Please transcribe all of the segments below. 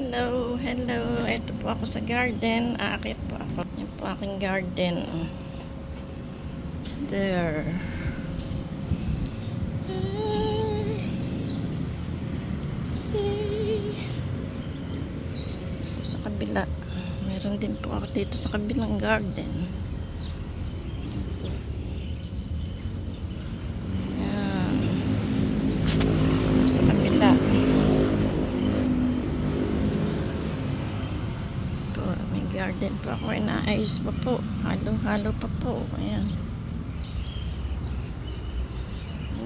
Hello, hello. Ito po ako sa garden. Aakit po ako. Yan po aking garden. There. See. Ito sa kabila. Meron din po ako dito sa kabilang garden. Yan. Ito sa kabila. May garden pa ako, inaayos pa po, halo-halo pa po. Ayan,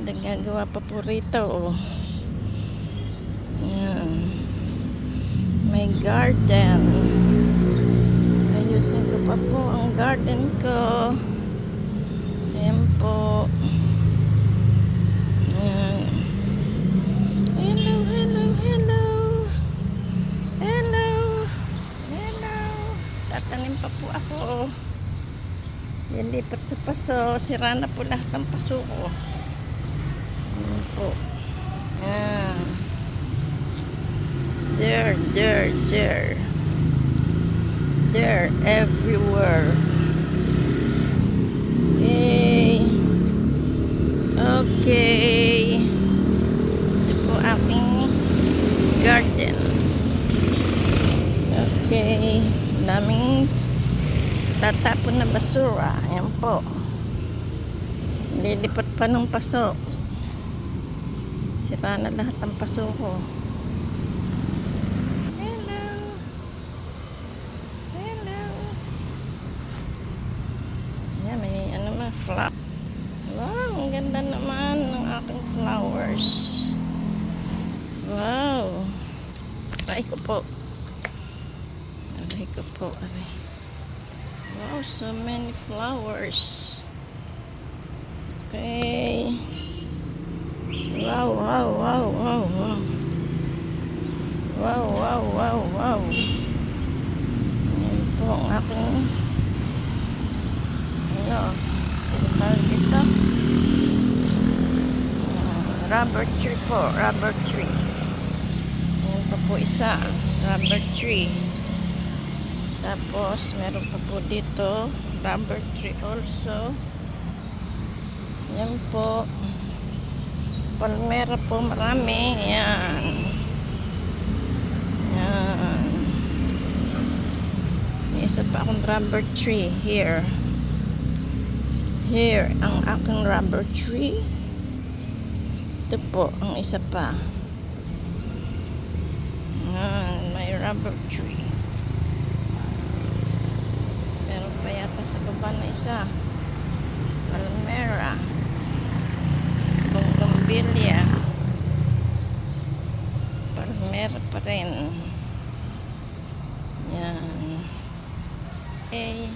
nagagawa pa po rito. Ayan, may garden, ayusin ko pa po ang garden ko. Ayan po. Ayan. Hello, hello, hello. Hello. Tatanim pa po ako. Lilipat sa paso. Sira na po lahat ng paso ko. Ayan po. Ayan. There. There everywhere. Okay. Ito po aking garden. Okay. Daming tatapon na basura. Ayan po. Lilipat pa ng paso. Sira na lahat ng paso ko. Hello. Hello. Ayan, may ano na, flower. Wow, ang ganda naman ng aking flowers. Wow. Aray ko po. Aray ko po, aray. Wow, so many flowers. Okay. Wow. Ayan po ang aking dito. Rubber tree po, rubber tree. Ayan pa po isa, rubber tree. Tapos, meron pa po dito, rubber tree also. Yan po. Palmera po, marami. Yan. Yan. May isa pa akong rubber tree here. Here, ang aking rubber tree. Ito po, ang isa pa. Yan, may rubber tree. Pa yata sa baba na isa, palmera, bougainvillea, palmera pa rin. Yan. Okay.